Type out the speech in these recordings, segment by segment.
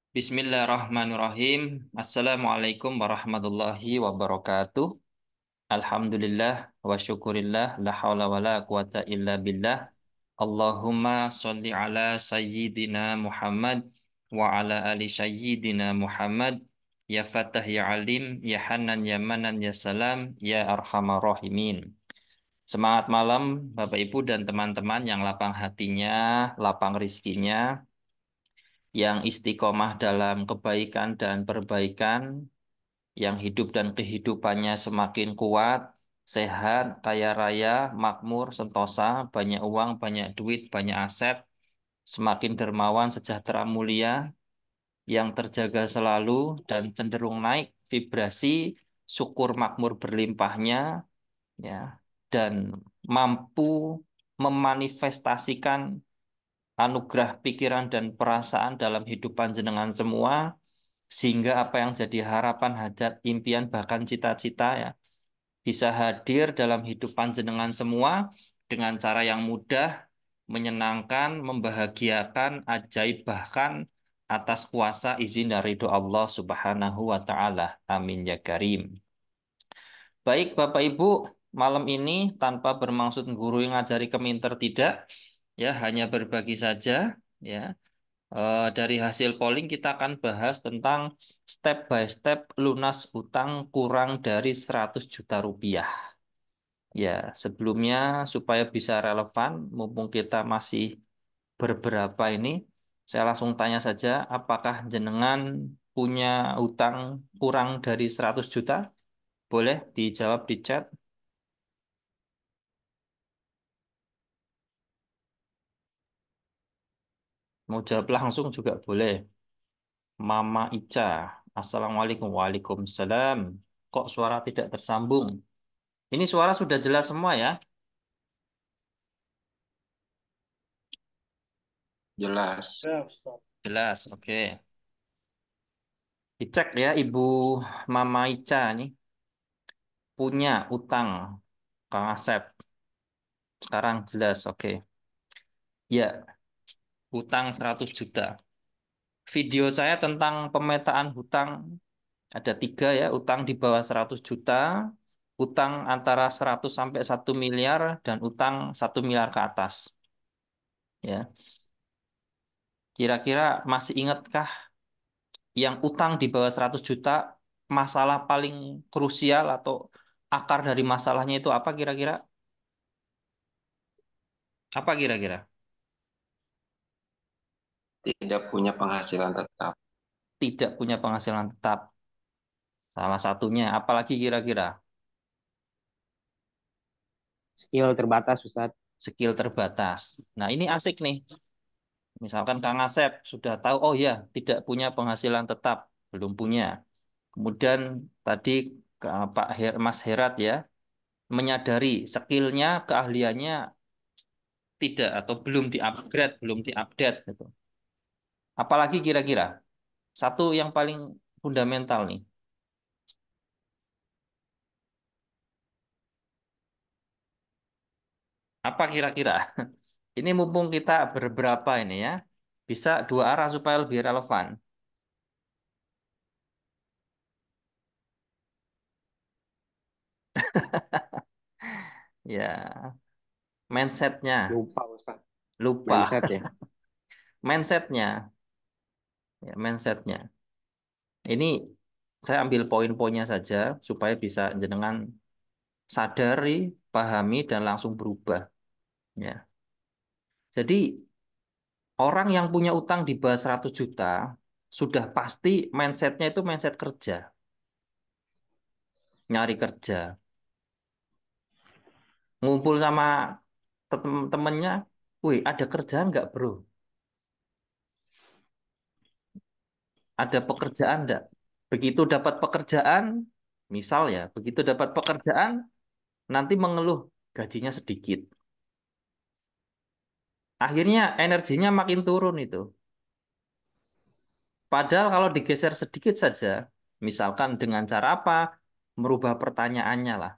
Bismillahirrahmanirrahim. Assalamualaikum warahmatullahi wabarakatuh. Alhamdulillah wa syukurillah la haula wa la quwata illa billah. Allahumma sholli ala sayyidina Muhammad wa ala ali sayyidina Muhammad. Ya Fatah ya Alim, ya Hanan ya Manan ya Salam, ya Arhamar Rahimin. Semangat malam Bapak Ibu dan teman-teman yang lapang hatinya, lapang rizkinya, yang istiqomah dalam kebaikan dan perbaikan, yang hidup dan kehidupannya semakin kuat, sehat, kaya raya, makmur, sentosa, banyak uang, banyak duit, banyak aset, semakin dermawan, sejahtera, mulia, yang terjaga selalu dan cenderung naik vibrasi, syukur makmur berlimpahnya, ya, dan mampu memanifestasikan anugerah pikiran dan perasaan dalam hidup panjenengan semua, sehingga apa yang jadi harapan, hajat, impian, bahkan cita-cita ya bisa hadir dalam hidup panjenengan semua dengan cara yang mudah, menyenangkan, membahagiakan, ajaib, bahkan atas kuasa izin dan ridho Allah Subhanahu wa taala. Amin ya karim. Baik Bapak Ibu, malam ini tanpa bermaksud guru yang ngajari keminter tidak, ya hanya berbagi saja, ya. Dari hasil polling kita akan bahas tentang step by step lunas utang kurang dari 100 juta rupiah. Ya, sebelumnya supaya bisa relevan, mumpung kita masih beberapa ini, saya langsung tanya saja, apakah jenengan punya utang kurang dari 100 juta? Boleh dijawab di chat. Mau jawab langsung juga boleh. Mama Ica, Assalamualaikum. Waalaikumsalam. Kok suara tidak tersambung? Ini suara sudah jelas semua ya? Jelas. Jelas, oke. Dicek ya Ibu Mama Ica nih punya utang Kang Asep. Sekarang jelas, oke. Ya, utang 100 juta. Video saya tentang pemetaan hutang ada tiga ya. Utang di bawah 100 juta, utang antara 100 sampai 1 miliar, dan utang 1 miliar ke atas. Ya, kira-kira masih ingatkah yang utang di bawah 100 juta, masalah paling krusial atau akar dari masalahnya itu apa kira-kira? Apa kira-kira? Tidak punya penghasilan tetap. Tidak punya penghasilan tetap. Salah satunya, apalagi kira-kira? Skill terbatas, Ustadz. Skill terbatas. Nah, ini asik nih. Misalkan Kang Asep sudah tahu, oh ya, tidak punya penghasilan tetap, belum punya. Kemudian tadi Mas Herat ya, menyadari skillnya, keahliannya tidak atau belum di-upgrade, belum di-update gitu. Apalagi kira-kira? Satu yang paling fundamental nih. Apa kira-kira? Ini mumpung kita beberapa ini ya, bisa dua arah supaya lebih relevan. Ya, mindsetnya Lupa, Ustadz. lupa. Mindset ya. Mindsetnya, ya, mindsetnya. Ini saya ambil poin-poinnya saja supaya bisa jenengan sadari, pahami, dan langsung berubah. Ya, jadi orang yang punya utang di bawah 100 juta sudah pasti mindsetnya itu mindset kerja, nyari kerja, ngumpul sama temen-temennya, wih ada kerjaan nggak bro? Ada pekerjaan nggak? Begitu dapat pekerjaan, misal ya, begitu dapat pekerjaan, nanti mengeluh gajinya sedikit. Akhirnya energinya makin turun itu. Padahal kalau digeser sedikit saja, misalkan dengan cara apa, merubah pertanyaannya lah.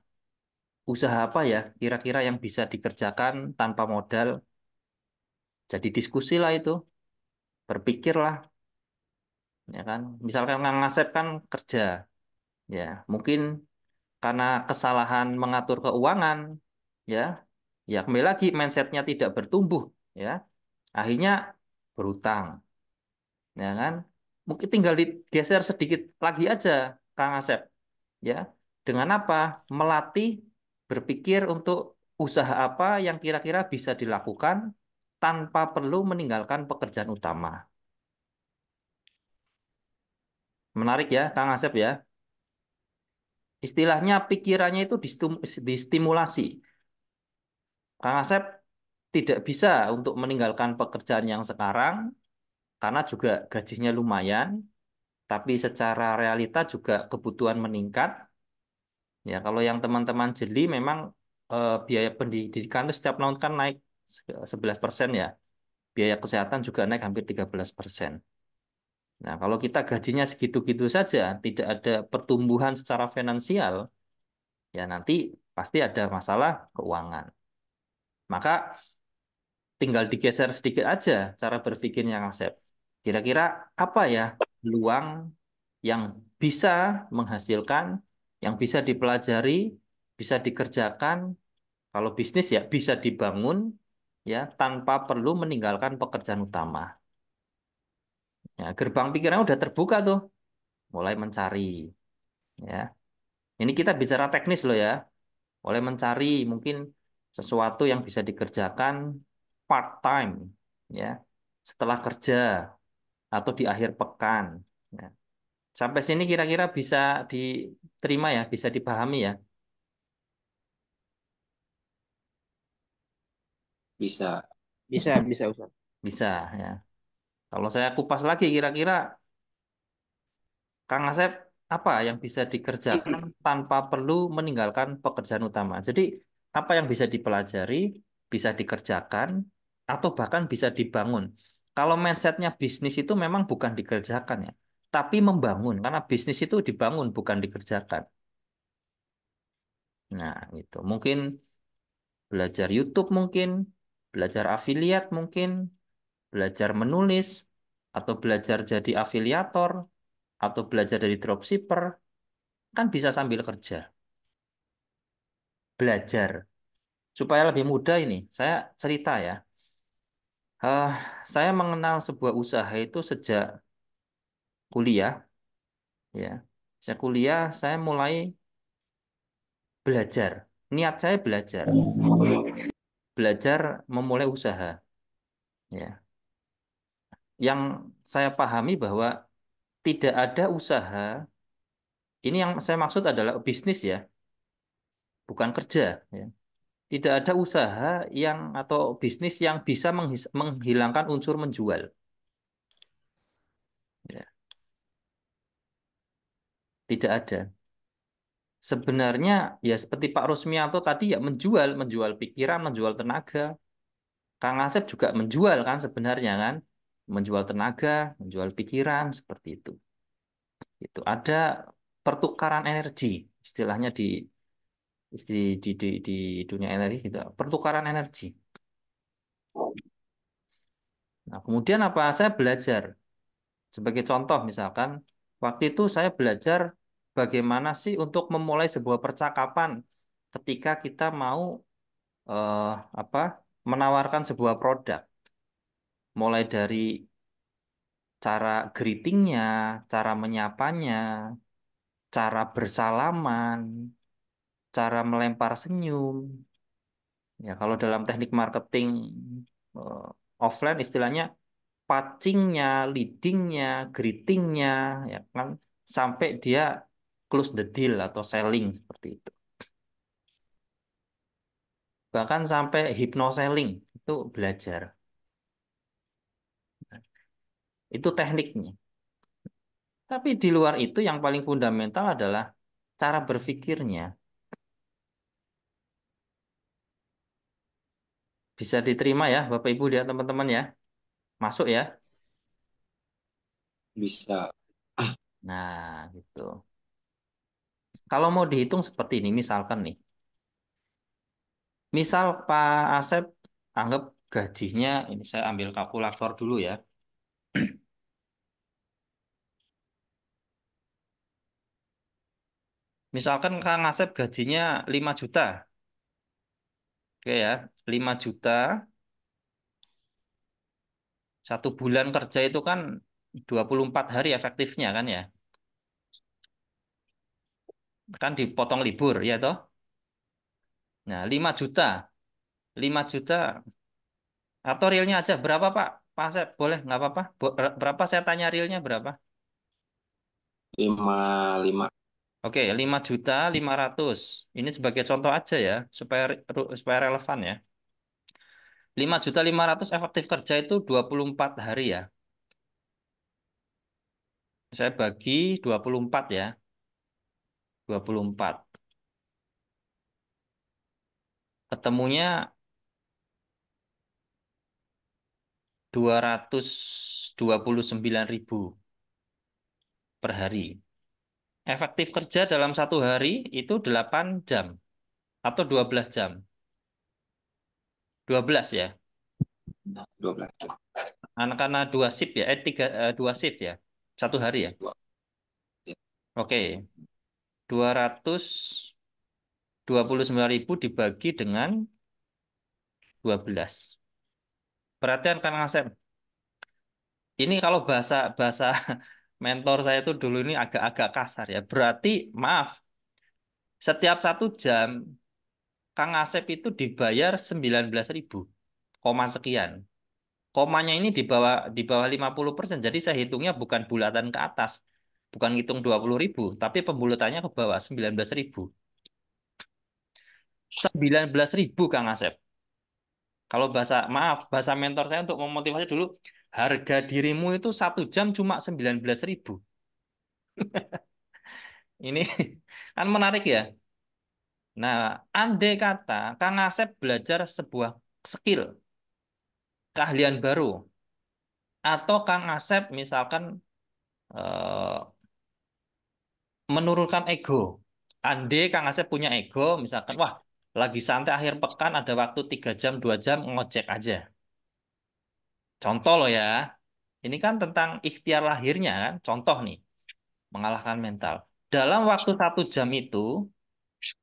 Usaha apa ya kira-kira yang bisa dikerjakan tanpa modal? Jadi diskusi lah itu, berpikirlah. Ya kan? Misalkan Kang Asep kan kerja, ya mungkin karena kesalahan mengatur keuangan, ya, ya kembali lagi mindsetnya tidak bertumbuh, ya, akhirnya berutang, ya kan? Mungkin tinggal digeser sedikit lagi aja, Kang Asep, ya, dengan apa? Melatih berpikir untuk usaha apa yang kira-kira bisa dilakukan tanpa perlu meninggalkan pekerjaan utama. Menarik ya, Kang Asep ya. Istilahnya pikirannya itu distimulasi. Kang Asep tidak bisa untuk meninggalkan pekerjaan yang sekarang karena juga gajinya lumayan, tapi secara realita juga kebutuhan meningkat. Ya, kalau yang teman-teman jeli memang biaya pendidikan itu setiap tahun kan naik 11% ya. Biaya kesehatan juga naik hampir 13%. Nah, kalau kita gajinya segitu-gitu saja, tidak ada pertumbuhan secara finansial, ya nanti pasti ada masalah keuangan. Maka tinggal digeser sedikit aja cara berpikirnya Asep. Kira-kira apa ya peluang yang bisa menghasilkan, yang bisa dipelajari, bisa dikerjakan, kalau bisnis ya bisa dibangun ya tanpa perlu meninggalkan pekerjaan utama. Ya, gerbang pikirannya udah terbuka tuh, mulai mencari ya. Ini kita bicara teknis loh ya. Mulai mencari mungkin sesuatu yang bisa dikerjakan part time ya. Setelah kerja atau di akhir pekan. Ya. Sampai sini kira-kira bisa diterima ya, bisa dipahami ya, Bisa. Bisa Ustaz. bisa ya. Kalau saya kupas lagi kira-kira Kang Asep apa yang bisa dikerjakan tanpa perlu meninggalkan pekerjaan utama. Jadi apa yang bisa dipelajari, bisa dikerjakan, atau bahkan bisa dibangun. Kalau mindsetnya bisnis itu memang bukan dikerjakan ya, tapi membangun. Karena bisnis itu dibangun bukan dikerjakan. Nah, itu mungkin belajar YouTube mungkin, belajar afiliat mungkin, belajar menulis, atau belajar jadi afiliator, atau belajar dari dropshipper, kan bisa sambil kerja. Belajar. Supaya lebih mudah ini, saya cerita ya. Eh, saya mengenal sebuah usaha itu sejak kuliah, ya. Saya kuliah, saya mulai belajar. Niat saya belajar, belajar memulai usaha, ya. Yang saya pahami bahwa tidak ada usaha, ini yang saya maksud adalah bisnis ya, bukan kerja, ya. Tidak ada usaha yang atau bisnis yang bisa menghilangkan unsur menjual. Ya, tidak ada. Sebenarnya ya seperti Pak Rusmianto tadi ya menjual, menjual pikiran, menjual tenaga. Kang Asep juga menjual kan sebenarnya kan, menjual tenaga, menjual pikiran seperti itu. Itu ada pertukaran energi, istilahnya di dunia energi gitu, pertukaran energi. Nah, kemudian apa? Saya belajar. Sebagai contoh misalkan, waktu itu saya belajar bagaimana sih untuk memulai sebuah percakapan ketika kita mau eh, apa menawarkan sebuah produk, mulai dari cara greetingnya, cara menyapanya, cara bersalaman, cara melempar senyum. Ya, kalau dalam teknik marketing eh, offline istilahnya patchingnya, leadingnya, greetingnya, ya kan, sampai dia close the deal atau selling seperti itu. Bahkan sampai hypnoselling itu belajar. Itu tekniknya. Tapi di luar itu yang paling fundamental adalah cara berpikirnya. Bisa diterima ya, Bapak Ibu dan teman-teman ya. Masuk ya. Bisa. Nah, gitu. Kalau mau dihitung seperti ini, misalkan nih. Misal Pak Asep anggap gajinya, ini saya ambil kalkulator dulu ya. Misalkan Kang Asep gajinya 5 juta. Oke ya, 5 juta. 1 bulan kerja itu kan 24 hari efektifnya kan ya. Kan dipotong libur ya toh. Nah, 5 juta. 5 juta atau realnya aja berapa Pak? Pak Asep boleh nggak apa-apa? Berapa saya tanya realnya berapa? 55. Oke, 5.500.000. Ini sebagai contoh aja ya, supaya supaya relevan ya. 5.500.000 efektif kerja itu 24 hari ya. Saya bagi 24 ya. 24. Ketemunya 229.000 per hari. Efektif kerja dalam 1 hari itu 8 jam atau 12 jam. 12 ya. 12. Karena 2 shift ya, 2 shift ya. 1 hari ya. Oke, 229.000 dibagi dengan 12. Perhatian Kang Asep. Ini kalau bahasa bahasa mentor saya itu dulu ini agak-agak kasar ya. Berarti maaf, setiap 1 jam Kang Asep itu dibayar 19.000, koma sekian. Komanya ini di bawah 50%. Jadi saya hitungnya bukan bulatan ke atas. Bukan ngitung 20.000, tapi pembulatannya ke bawah 19.000. 19.000 Kang Asep. Kalau bahasa mentor saya untuk memotivasi dulu, harga dirimu itu 1 jam cuma 19.000. Ini kan menarik ya. Nah, andai kata Kang Asep belajar sebuah skill, keahlian baru, atau Kang Asep misalkan eh, menurunkan ego. Andai Kang Asep punya ego, misalkan, wah, lagi santai akhir pekan ada waktu 3 jam, 2 jam ngojek aja. Contoh loh ya, ini kan tentang ikhtiar lahirnya kan, contoh nih, mengalahkan mental. Dalam waktu 1 jam itu,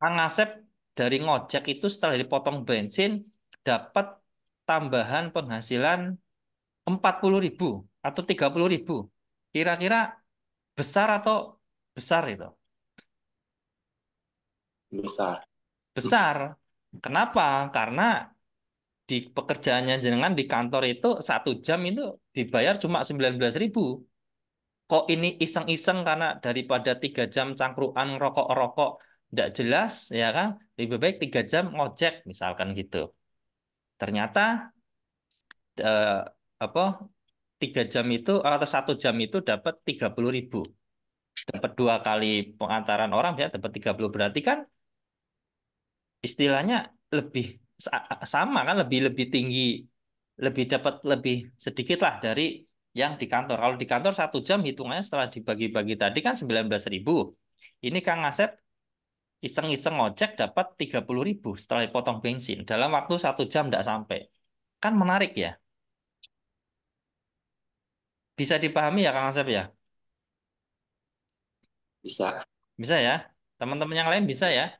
Kang Asep dari ngojek itu setelah dipotong bensin, dapat tambahan penghasilan 40.000 atau 30.000. Kira-kira besar atau besar itu? Besar. Besar. Kenapa? Karena di pekerjaannya jenengan di kantor itu 1 jam itu dibayar cuma 19.000. Kok ini iseng-iseng karena daripada 3 jam cangkruan rokok-rokok tidak jelas ya kan? Lebih baik 3 jam ngojek misalkan gitu. Ternyata eh, apa 3 jam itu atau 1 jam itu dapat 30.000. Dapat 2 kali pengantaran orang ya dapat 30 berarti kan istilahnya lebih sama kan lebih lebih tinggi lebih dapat lebih sedikit lah dari yang di kantor. Kalau di kantor 1 jam hitungannya setelah dibagi-bagi tadi kan 19.000. Ini Kang Asep iseng-iseng ngojek dapat 30.000 setelah dipotong bensin dalam waktu 1 jam tidak sampai. Kan menarik ya. Bisa dipahami ya Kang Asep ya? Bisa. Bisa ya? Teman-teman yang lain bisa ya?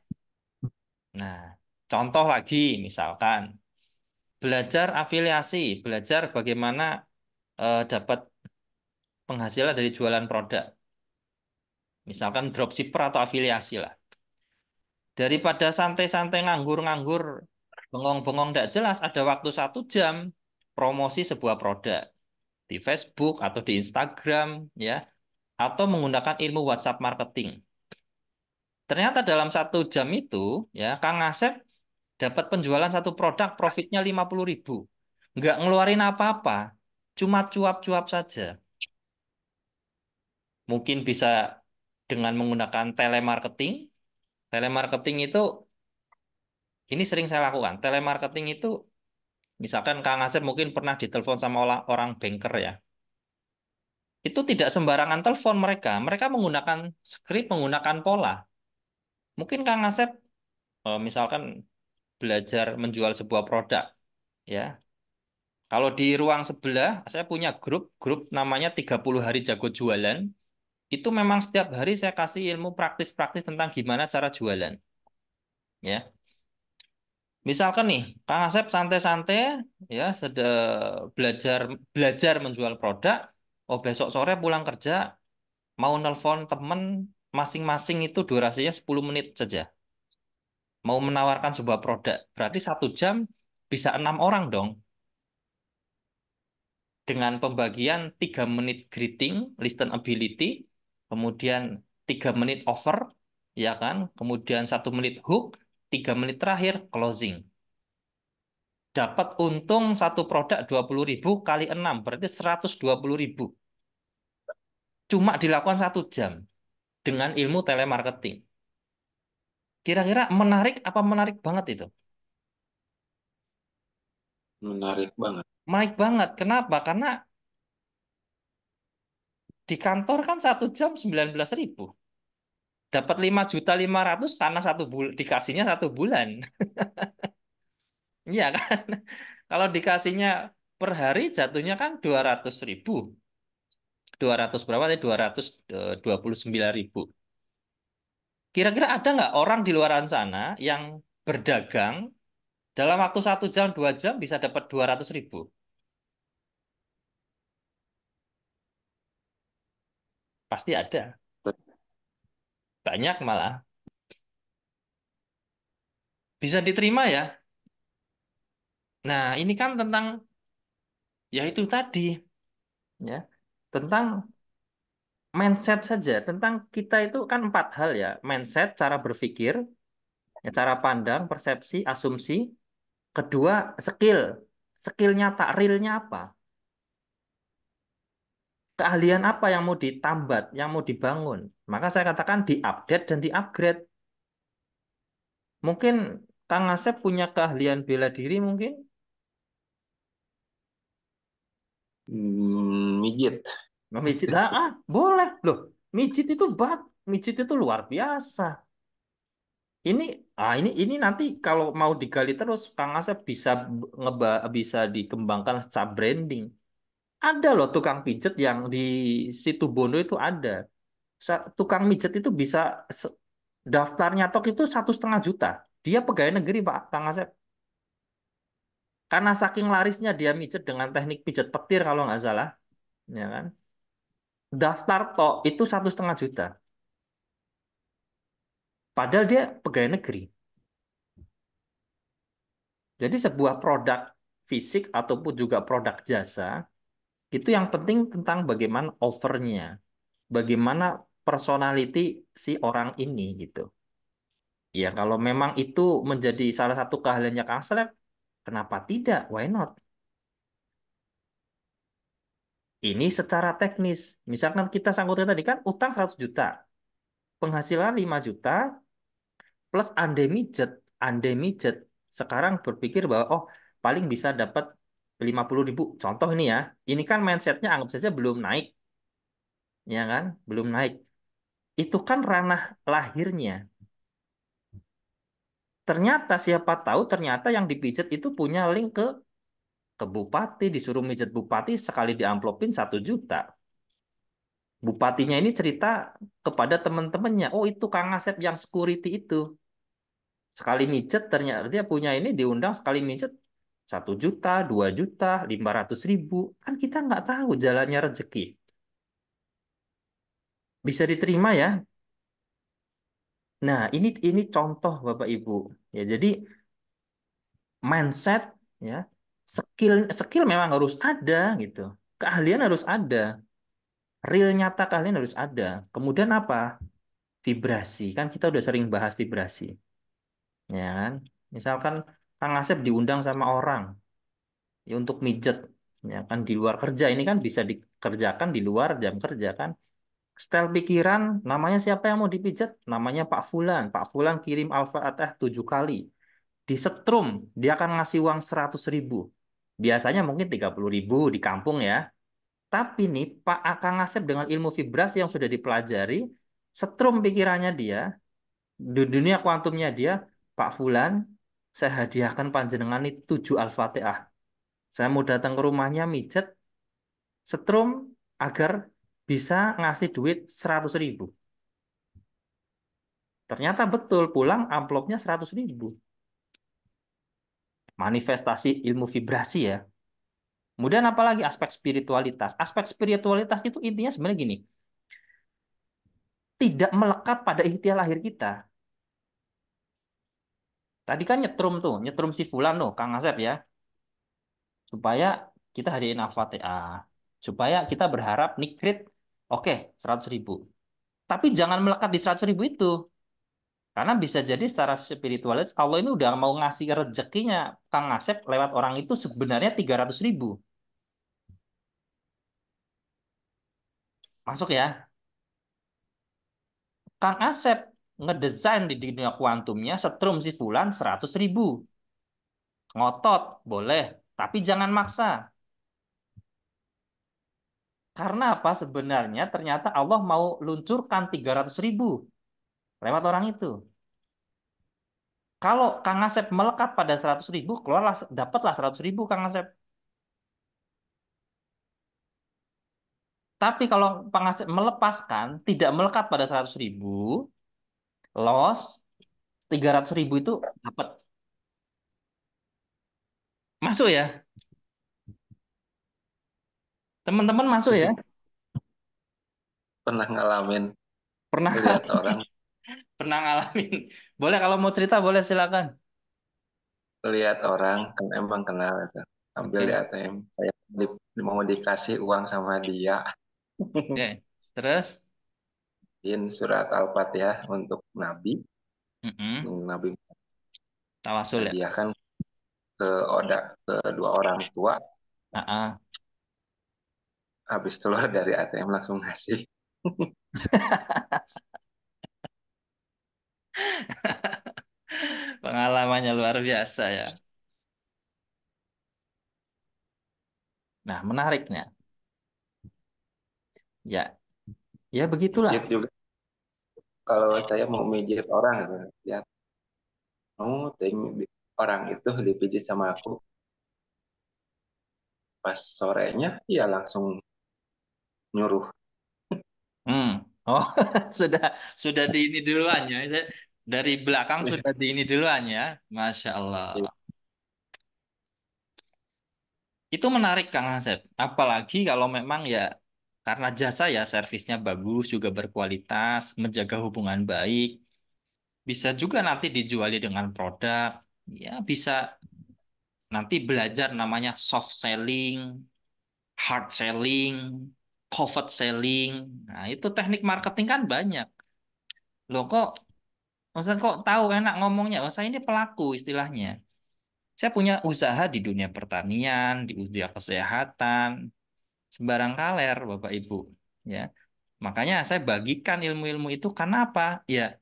Nah, contoh lagi misalkan belajar afiliasi, belajar bagaimana dapat penghasilan dari jualan produk. Misalkan dropshipper atau afiliasi lah. Daripada santai-santai nganggur-nganggur, bengong-bengong tidak jelas, ada waktu 1 jam promosi sebuah produk di Facebook atau di Instagram, ya, atau menggunakan ilmu WhatsApp marketing. Ternyata dalam 1 jam itu, ya, Kang Asep dapat penjualan satu produk, profitnya 50.000. Nggak ngeluarin apa-apa, cuma cuap-cuap saja. Mungkin bisa dengan menggunakan telemarketing. Telemarketing itu ini sering saya lakukan. Telemarketing itu misalkan Kang Asep mungkin pernah ditelepon sama orang, orang banker ya. Itu tidak sembarangan telepon mereka. Mereka menggunakan skrip, menggunakan pola. Mungkin Kang Asep misalkan belajar menjual sebuah produk ya. Kalau di ruang sebelah saya punya grup namanya 30 hari jago jualan. itu memang setiap hari saya kasih ilmu praktis-praktis tentang gimana cara jualan. Ya, misalkan nih, Kang Asep santai-santai ya, belajar belajar menjual produk. Oh besok sore pulang kerja mau nelpon temen masing-masing itu durasinya 10 menit saja. Mau menawarkan sebuah produk, berarti 1 jam bisa 6 orang dong. Dengan pembagian 3 menit greeting, listen ability, kemudian 3 menit offer, ya kan? Kemudian 1 menit hook, 3 menit terakhir closing. Dapat untung satu produk 20.000 kali 6, berarti 120.000. Cuma dilakukan 1 jam dengan ilmu telemarketing. Kira-kira menarik apa menarik banget itu? Menarik banget. Menarik banget. Kenapa? Karena di kantor kan 1 jam 19.000. Dapat 5.500.000 karena 1 bulan dikasihnya 1 bulan. Iya kan? Kalau dikasihnya per hari jatuhnya kan 200.000. 200 berapa tadi? 229.000. Kira-kira ada nggak orang di luaran sana yang berdagang dalam waktu 1 jam, 2 jam bisa dapat 200.000? Pasti ada. Banyak malah. Bisa diterima ya? Nah, ini kan tentang ya itu tadi ya. Tentang mindset saja. Tentang kita itu kan 4 hal ya. Mindset, cara berpikir, ya, cara pandang, persepsi, asumsi. Kedua, skill. Skill nyata, realnya apa? Keahlian apa yang mau ditambat, yang mau dibangun. Maka saya katakan di-update dan di-upgrade. Mungkin Kang Asep punya keahlian bela diri mungkin. Mijit. Memijit, boleh. Loh, mijit itu mijit itu luar biasa. Ini, ini nanti kalau mau digali terus, Kang Asep bisa bisa dikembangkan secara branding. Ada loh tukang pijet yang di situ Bondo itu ada. Tukang mijet itu bisa se- daftarnya tok itu 1,5 juta. Dia pegawai negeri Pak Kang Asep. Karena saking larisnya dia mijet dengan teknik pijet petir kalau nggak salah, ya kan? Daftar tok itu 1,5 juta. Padahal dia pegawai negeri. Jadi sebuah produk fisik ataupun juga produk jasa itu yang penting tentang bagaimana offernya, bagaimana personality si orang ini gitu. Ya kalau memang itu menjadi salah satu keahliannya Kang Seleb, kenapa tidak? Why not? Ini secara teknis. Misalkan kita sangkutnya tadi kan utang 100 juta, penghasilan 5 juta, plus andai mijet. Andai mijet. Sekarang berpikir bahwa, oh paling bisa dapat 50.000. Contoh ini ya, ini kan mindsetnya anggap saja belum naik, ya kan? Belum naik. Itu kan ranah lahirnya. Ternyata siapa tahu ternyata yang dipijet itu punya link ke bupati, disuruh mijet bupati sekali diamplopin 1 juta. Bupatinya ini cerita kepada teman-temannya, oh itu Kang Asep yang security itu. Sekali mijet ternyata dia punya ini diundang sekali mijet 1 juta, 2 juta, 500.000. Kan kita nggak tahu jalannya rezeki. Bisa diterima ya. Nah, ini contoh Bapak Ibu. Ya, jadi mindset ya, skill skill memang harus ada gitu. Keahlian harus ada. Real nyata keahlian harus ada. Kemudian apa? Vibrasi. Kan kita udah sering bahas vibrasi. Ya kan? Misalkan Kang Asep diundang sama orang ya untuk mijet ya kan di luar kerja ini kan bisa dikerjakan di luar jam kerja kan. Style pikiran, namanya siapa yang mau dipijat? Namanya Pak Fulan. Pak Fulan kirim Al-Fatihah 7 kali. Di setrum, dia akan ngasih uang 100.000. Biasanya mungkin 30.000 di kampung ya. Tapi nih, Pak Akang Ngasep dengan ilmu vibrasi yang sudah dipelajari, setrum pikirannya dia, di dunia kuantumnya dia, Pak Fulan, saya hadiahkan panjenengan ini 7 Al-Fatihah. Saya mau datang ke rumahnya mijet, setrum agar bisa ngasih duit 100.000. Ternyata betul, pulang amplopnya 100.000. Manifestasi ilmu vibrasi ya. Kemudian apalagi aspek spiritualitas. Aspek spiritualitas itu intinya sebenarnya gini. Tidak melekat pada ikhtiar lahir kita. Tadi kan nyetrum tuh, nyetrum si Fulan tuh, Kang Asep ya. Supaya kita hadirin Al-Fatihah. Supaya kita berharap nikrit, oke, 100.000. Tapi jangan melekat di 100.000 itu. Karena bisa jadi secara spiritualis, Allah ini udah mau ngasih rezekinya Kang Asep lewat orang itu sebenarnya 300.000. Masuk ya? Kang Asep ngedesain di dunia kuantumnya setrum si Fulan 100.000. Ngotot, boleh. Tapi jangan maksa. Karena apa sebenarnya? Ternyata Allah mau luncurkan 300.000 lewat orang itu. Kalau Kang Asep melekat pada 100.000, keluarlah, dapatlah 100.000 Kang Asep. Tapi kalau Kang Asep melepaskan, tidak melekat pada 100.000, loss, 300.000 itu dapat. Masuk ya? Teman-teman masuk ya? Pernah ngalamin Pernah ngelihat orang, pernah ngalamin. Boleh kalau mau cerita boleh silakan. ngelihat orang kan emang kenal gitu. Ambil di Oke. ATM, saya mau dikasih uang sama dia, Oke. Terus? in surat Al-Fatihah untuk Nabi, Mm-mm. Nabi Tawasul ya. hadiahkan ke Oda kedua orang tua, Ah, ah. habis keluar dari ATM langsung ngasih. Pengalamannya luar biasa ya. Nah, menariknya. Ya, ya Mijit begitulah. juga kalau saya mau mijit orang gitu, lihat orang itu dipijit sama aku pas sorenya, ya langsung nyuruh. Hmm. Oh, sudah sudah di ini duluan ya. Dari belakang sudah di ini duluan ya. Masya Allah. Itu menarik Kang Asep. Apalagi kalau memang ya karena jasa ya servisnya bagus, juga berkualitas, menjaga hubungan baik. Bisa juga nanti dijuali dengan produk. Ya bisa nanti belajar namanya soft selling, hard selling, covered selling. Nah, itu teknik marketing kan banyak. Loh kok, maksudnya kok tahu enak ngomongnya? Oh, saya ini pelaku istilahnya. Saya punya usaha di dunia pertanian, di dunia kesehatan, sembarang kaler, Bapak Ibu. Ya, makanya saya bagikan ilmu-ilmu itu karena apa? Ya,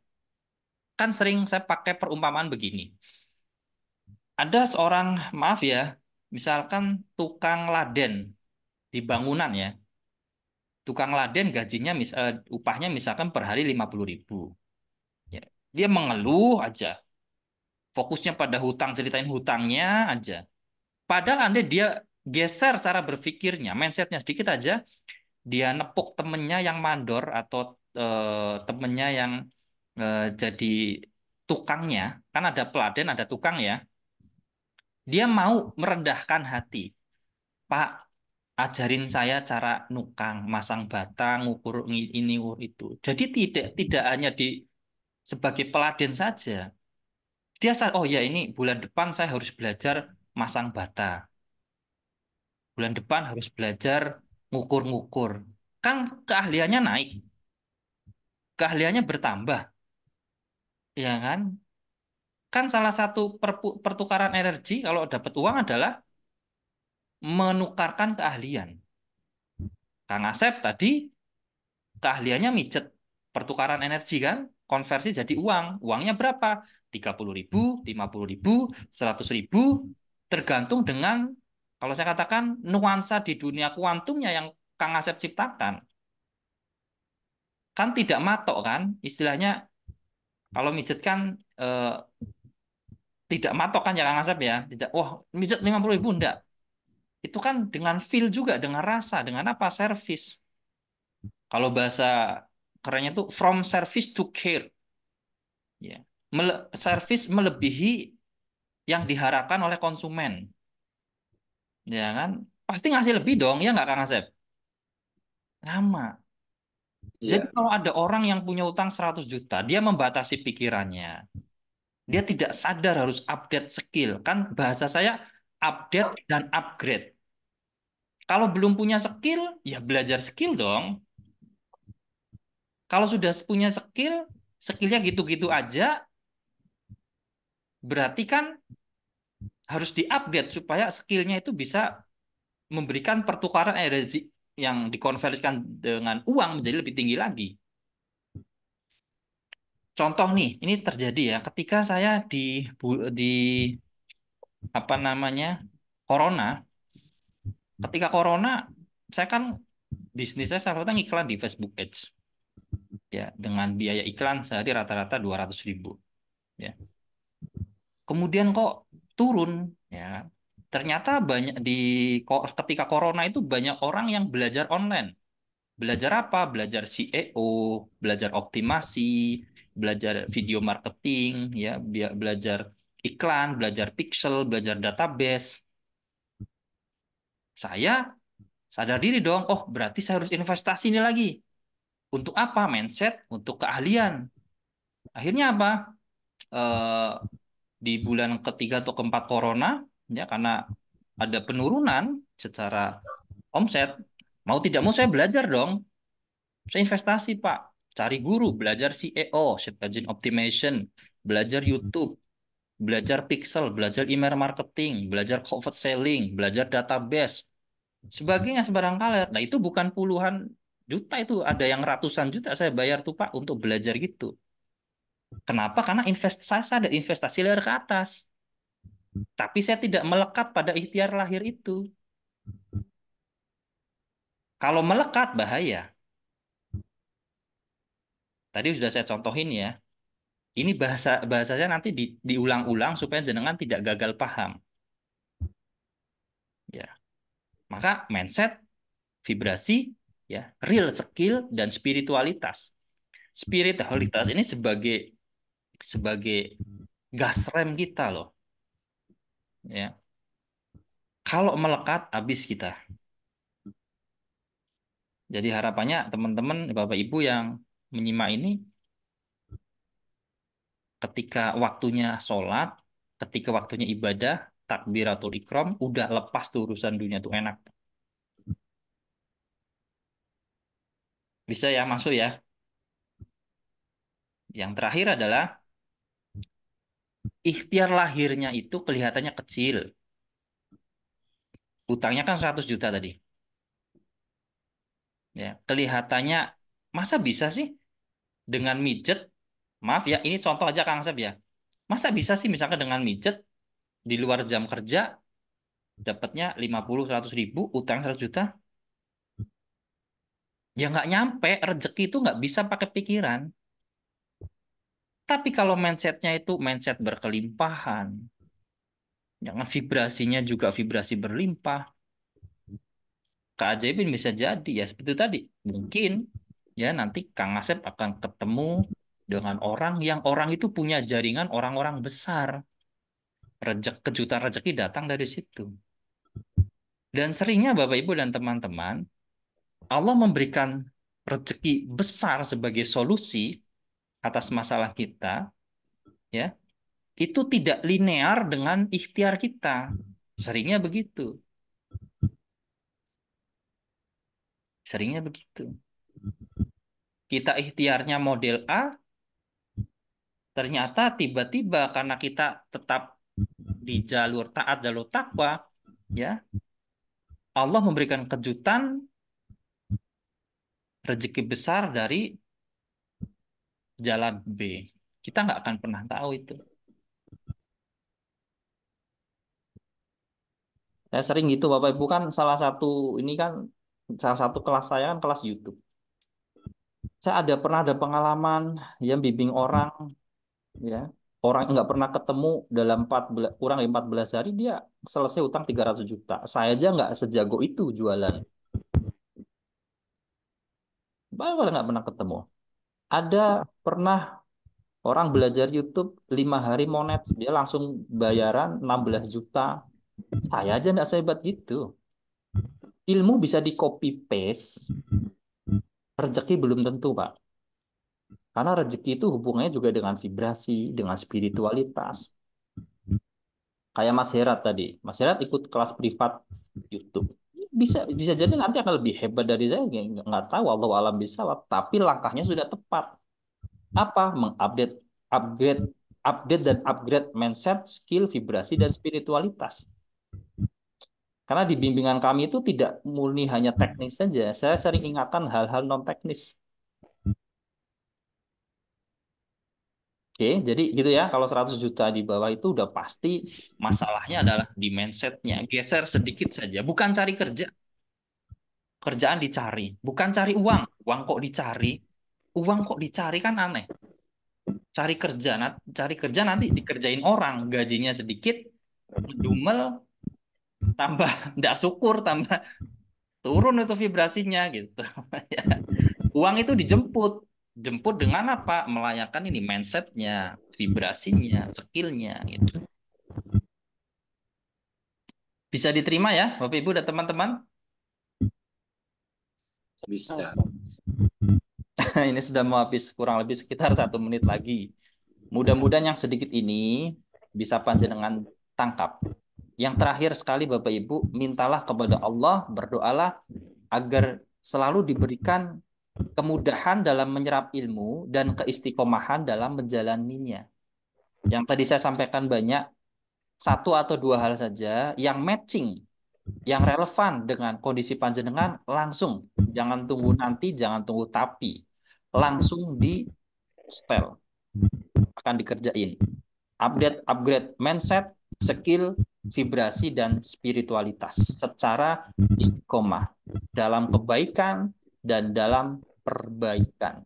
kan sering saya pakai perumpamaan begini. Ada seorang, maaf ya, misalkan tukang laden di bangunan ya. Tukang laden gajinya upahnya misalkan per hari 50.000. Ya. Dia mengeluh aja. Fokusnya pada hutang, ceritain hutangnya aja. Padahal andai dia geser cara berpikirnya, mindsetnya sedikit aja, dia nepuk temennya yang mandor atau temennya yang jadi tukangnya, kan ada peladen, ada tukang ya. Dia mau merendahkan hati. Pak, ajarin saya cara nukang, masang bata, ngukur ini, ngukur itu. Jadi tidak hanya di sebagai peladen saja. Dia oh ya ini bulan depan saya harus belajar masang bata. Bulan depan harus belajar ngukur-ngukur. Kan keahliannya naik, keahliannya bertambah, ya kan? Kan salah satu pertukaran energi kalau dapat uang adalah menukarkan keahlian. Kang Asep tadi keahliannya mijet, pertukaran energi kan, konversi jadi uang. Uangnya berapa? 30.000, 50.000, 100.000, tergantung dengan, kalau saya katakan, nuansa di dunia kuantumnya yang Kang Asep ciptakan. Kan tidak matok kan, istilahnya kalau mijet kan tidak matok kan ya Kang Asep ya. Tidak, wah mijet 50.000, enggak. Itu kan dengan feel juga, dengan rasa, dengan apa? Service. Kalau bahasa kerennya tuh from service to care. Ya. Service melebihi yang diharapkan oleh konsumen. Ya kan? Pasti ngasih lebih dong, ya nggak Kang Asep? Sama. Jadi Iya, kalau ada orang yang punya utang 100 juta, dia membatasi pikirannya. Dia tidak sadar harus update skill. Kan bahasa saya update dan upgrade. Kalau belum punya skill, ya belajar skill dong. Kalau sudah punya skill, skillnya gitu-gitu aja, berarti kan harus diupdate supaya skillnya itu bisa memberikan pertukaran energi yang dikonversikan dengan uang menjadi lebih tinggi lagi. Contoh nih, ini terjadi ya ketika saya di apa namanya Corona. Ketika Corona, saya kan bisnis saya salah satu iklan di Facebook Ads ya dengan biaya iklan sehari rata-rata 200.000 ya. Kemudian kok turun ya. Ternyata banyak ketika Corona itu banyak orang yang belajar online. Belajar apa? Belajar SEO, belajar optimasi, belajar video marketing, ya, belajar iklan, belajar pixel, belajar database. Saya sadar diri dong, oh berarti saya harus investasi ini lagi. Untuk apa? Mindset, untuk keahlian. Akhirnya apa? Eh, di bulan ketiga atau keempat Corona, ya karena ada penurunan secara omset, mau tidak mau saya belajar dong. Saya investasi, Pak. Cari guru, belajar SEO, search engine optimization, belajar YouTube, belajar pixel, belajar email marketing, belajar cover selling, belajar database, sebagainya sebarang kaler. Nah, itu bukan puluhan juta, itu ada yang ratusan juta saya bayar tuh, Pak, untuk belajar gitu. Kenapa? Karena investasi ada investasi lahir ke atas. Tapi saya tidak melekat pada ikhtiar lahir itu. Kalau melekat, bahaya. Tadi sudah saya contohin ya. Ini bahasanya nanti diulang-ulang supaya jenengan tidak gagal paham. Ya, maka mindset, vibrasi, ya, real skill dan spiritualitas. Spiritualitas ini sebagai sebagai gas rem kita loh. Ya, kalau melekat habis kita. Jadi harapannya teman-teman, Bapak Ibu yang menyimak ini, ketika waktunya sholat, ketika waktunya ibadah, takbiratul ikram, udah lepas tuh urusan dunia tuh enak. Bisa ya masuk ya. Yang terakhir adalah ikhtiar lahirnya itu kelihatannya kecil. Utangnya kan 100 juta tadi. Ya, kelihatannya masa bisa sih dengan mijet, maaf ya, ini contoh aja Kang Asep ya. Masa bisa sih misalkan dengan mijet di luar jam kerja dapatnya 50-100 ribu, utang 100 juta? Ya nggak nyampe, rezeki itu nggak bisa pakai pikiran. Tapi kalau mindsetnya itu mindset berkelimpahan, jangan vibrasinya juga vibrasi berlimpah, keajaiban bisa jadi ya seperti itu tadi. Mungkin ya nanti Kang Asep akan ketemu dengan orang yang orang itu punya jaringan orang-orang besar. Kejutan rezeki datang dari situ. Dan seringnya Bapak Ibu dan teman-teman, Allah memberikan rezeki besar sebagai solusi atas masalah kita, ya. Itu tidak linear dengan ikhtiar kita. Seringnya begitu. Seringnya begitu. Kita ikhtiarnya model A, ternyata tiba-tiba karena kita tetap di jalur taat, jalur takwa, ya, Allah memberikan kejutan rezeki besar dari jalan B. Kita nggak akan pernah tahu itu. Saya sering gitu, Bapak Ibu kan ini kan salah satu kelas saya kan kelas YouTube. Saya pernah ada pengalaman yang bimbing orang, ya, orang nggak pernah ketemu dalam 14, kurang dari 14 hari dia selesai utang 300 juta. Saya aja nggak sejago itu jualan. Bapak nggak pernah ketemu. Ada pernah orang belajar YouTube 5 hari monet, dia langsung bayaran 16 juta. Saya aja nggak sehebat gitu. Ilmu bisa di copy paste, rezeki belum tentu, Pak. Karena rezeki itu hubungannya juga dengan vibrasi, dengan spiritualitas. Kayak Mas Herat tadi. Mas Herat ikut kelas privat YouTube. Bisa bisa jadi nanti akan lebih hebat dari saya. Nggak tahu, Allah alam bisawab. Tapi langkahnya sudah tepat. Apa? Mengupdate, upgrade, update dan upgrade mindset, skill, vibrasi, dan spiritualitas. Karena di bimbingan kami itu tidak murni hanya teknis saja. Saya sering ingatkan hal-hal non teknis. Oke, jadi gitu ya. Kalau 100 juta di bawah itu udah pasti masalahnya adalah di mindsetnya. Geser sedikit saja. Bukan cari kerja. Kerjaan dicari. Bukan cari uang. Uang kok dicari. Uang kok dicari kan aneh. Cari kerja nanti dikerjain orang. Gajinya sedikit. Dumel. Tambah nggak syukur. Tambah turun itu vibrasinya gitu. Ya. Uang itu dijemput. Jemput dengan apa? Melayakan ini mindsetnya, vibrasinya, skillnya gitu. Bisa diterima ya, Bapak Ibu dan teman-teman. Bisa. Ini sudah mau habis kurang lebih sekitar 1 menit lagi. Mudah-mudahan yang sedikit ini bisa panjenengan tangkap. Yang terakhir sekali Bapak Ibu, mintalah kepada Allah, berdoalah agar selalu diberikan kemudahan dalam menyerap ilmu dan keistiqomahan dalam menjalaninya. Yang tadi saya sampaikan banyak, 1 atau 2 hal saja yang matching, yang relevan dengan kondisi panjenengan langsung. Jangan tunggu nanti, jangan tunggu tapi. Langsung di setel, akan dikerjain. Update, upgrade mindset, skill, vibrasi, dan spiritualitas secara istiqomah dalam kebaikan dan dalam perbaikan.